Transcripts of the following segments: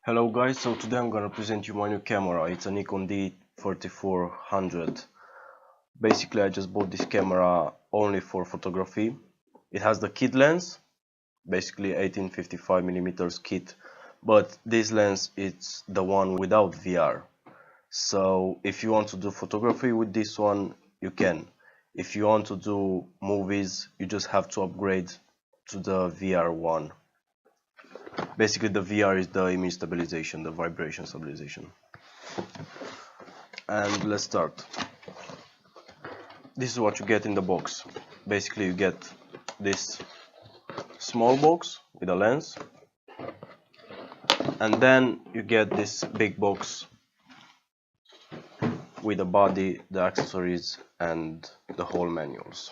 Hello guys, so today I'm gonna present you my new camera. It's a Nikon D3400. Basically I just bought this camera only for photography. It has the kit lens, basically 18-55mm kit, but this lens it's the one without VR. So if you want to do photography with this one, you can. If you want to do movies, you just have to upgrade to the VR one. Basically the VR is the image stabilization, the vibration stabilization. And let's start. This is what you get in the box. Basically you get this small box with a lens, and then you get this big box with the body, the accessories and the whole manuals.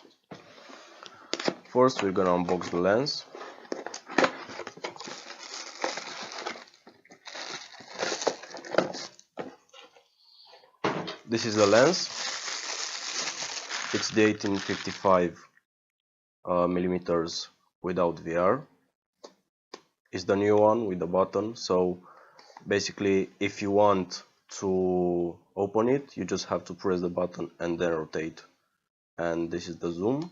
First we're gonna unbox the lens. This is the lens. It's the 18-55 millimeters without VR. It's the new one with the button. So basically if you want to open it, you just have to press the button and then rotate. And this is the zoom.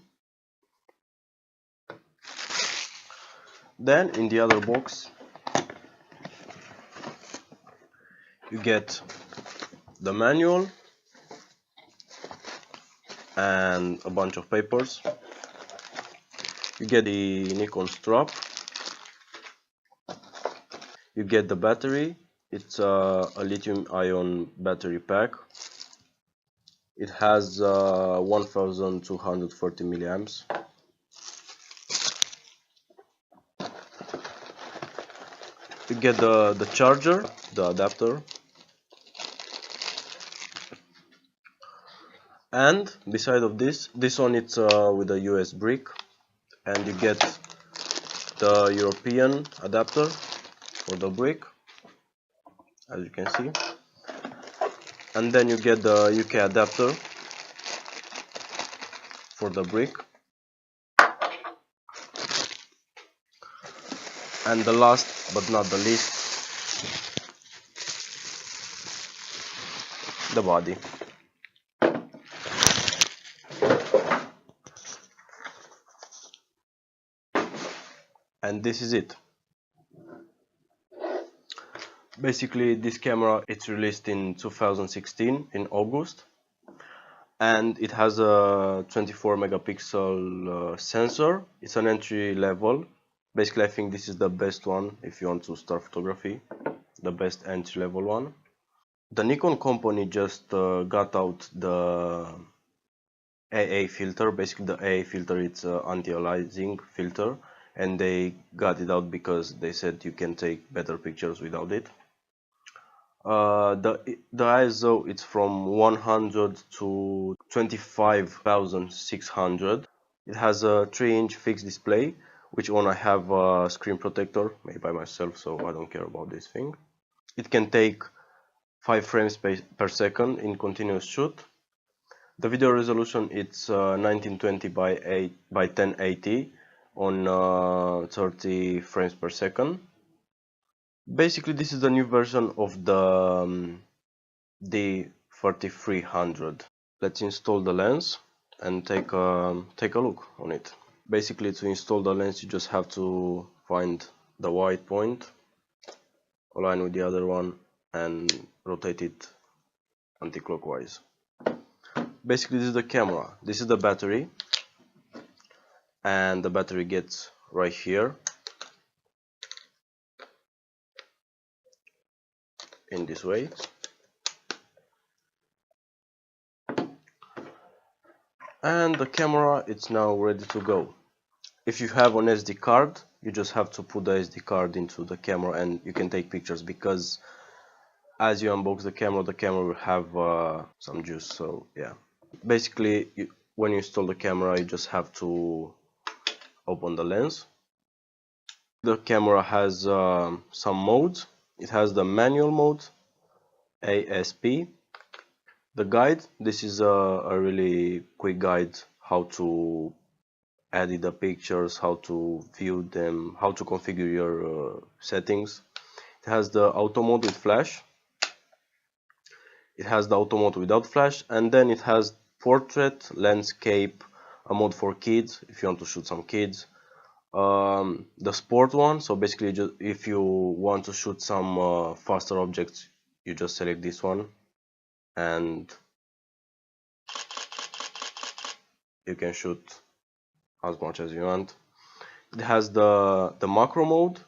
Then in the other box you get the manual and a bunch of papers. You get the Nikon strap. You get the battery. It's a lithium-ion battery pack. It has 1240 milliamps. You get the charger, the adapter, and beside of this one it's with a US brick, and you get the European adapter for the brick, as you can see, and then you get the UK adapter for the brick, and the last but not the least, the body. And this is it. Basically this camera, it's released in 2016 in August, and it has a 24 megapixel sensor. It's an entry level. Basically I think this is the best one if you want to start photography, the best entry level one. The Nikon company just got out the AA filter. Basically the AA filter, it's an anti-aliasing filter, and they got it out because they said you can take better pictures without it. The ISO, it's from 100 to 25,600. It has a 3-inch fixed display, which one I have a screen protector made by myself, so I don't care about this thing. It can take 5 frames per second in continuous shoot. The video resolution, it's 1920 by 1080 on 30 frames per second. Basically this is the new version of the D3300. Let's install the lens and take a look on it. Basically to install the lens you just have to find the white point, align with the other one and rotate it anti-clockwise. Basically this is the camera, this is the battery, and the battery gets right here in this way. And the camera, it's now ready to go. If you have an SD card, you just have to put the SD card into the camera and you can take pictures, because as you unbox the camera will have some juice. So yeah, basically when you install the camera you just have to open the lens. The camera has some modes. It has the manual mode, ASP. The guide, this is a really quick guide how to edit the pictures, how to view them, how to configure your settings. It has the auto mode with flash, it has the auto mode without flash, and then it has portrait, landscape, a mode for kids if you want to shoot some kids, the sport one. So basically, just if you want to shoot some faster objects, you just select this one and you can shoot as much as you want. It has the macro mode.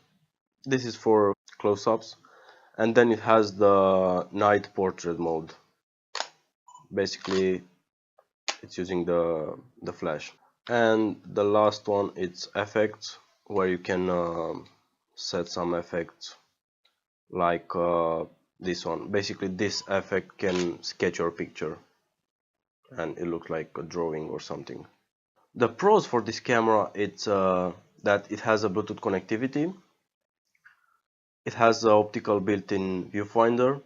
This is for close-ups, and then it has the night portrait mode. Basically, it's using the flash. And the last one, it's effects, where you can set some effects like this one. Basically, this effect can sketch your picture and it looks like a drawing or something. The pros for this camera, it's that it has a Bluetooth connectivity, it has an optical built-in viewfinder,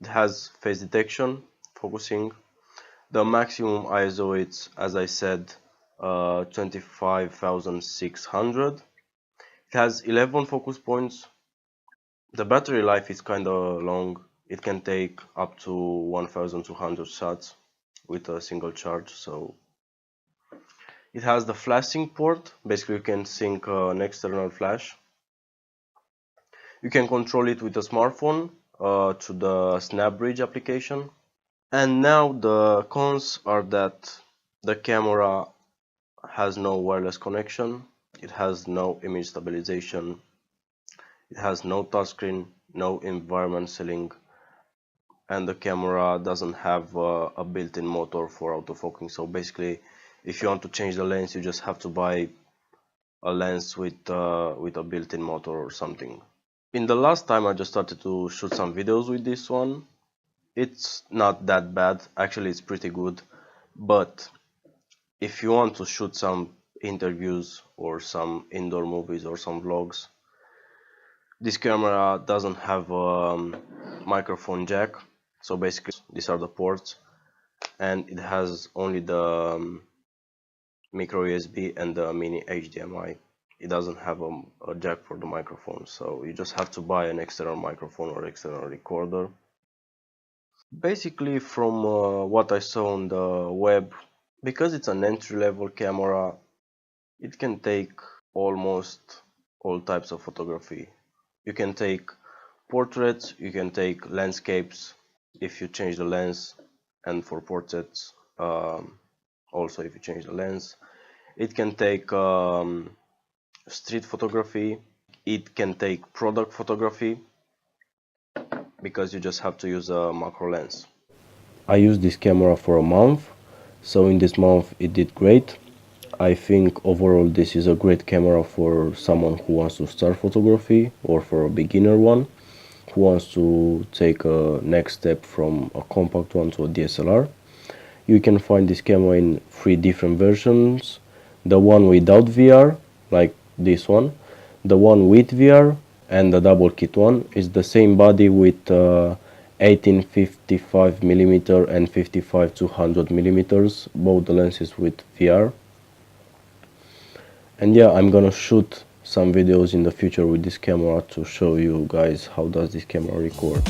it has face detection, focusing. The maximum ISO, it's, as I said, 25,600. It has 11 focus points. The battery life is kinda long. It can take up to 1,200 shots with a single charge. So it has the flash sync port. Basically, you can sync an external flash. You can control it with a smartphone to the SnapBridge application. And now the cons are that the camera has no wireless connection, it has no image stabilization, it has no touchscreen, no environment sealing, and the camera doesn't have a built-in motor for autofocusing. So basically, if you want to change the lens, you just have to buy a lens with a built-in motor or something. In the last time I just started to shoot some videos with this one. It's not that bad, actually it's pretty good, but if you want to shoot some interviews or some indoor movies or some vlogs, this camera doesn't have a microphone jack. So basically these are the ports, and it has only the micro USB and the mini HDMI. It doesn't have a jack for the microphone, so you just have to buy an external microphone or external recorder. Basically, from what I saw on the web, because it's an entry-level camera, it can take almost all types of photography. You can take portraits, you can take landscapes if you change the lens, and for portraits also if you change the lens. It can take street photography, it can take product photography, because you just have to use a macro lens. I used this camera for a month, so in this month it did great. I think overall this is a great camera for someone who wants to start photography, or for a beginner one who wants to take a next step from a compact one to a DSLR. You can find this camera in 3 different versions: the one without VR, like this one, the one with VR, and the double kit one. Is the same body with 18-55mm and 55-200mm, both the lenses with VR. And yeah, I'm gonna shoot some videos in the future with this camera to show you guys how does this camera record.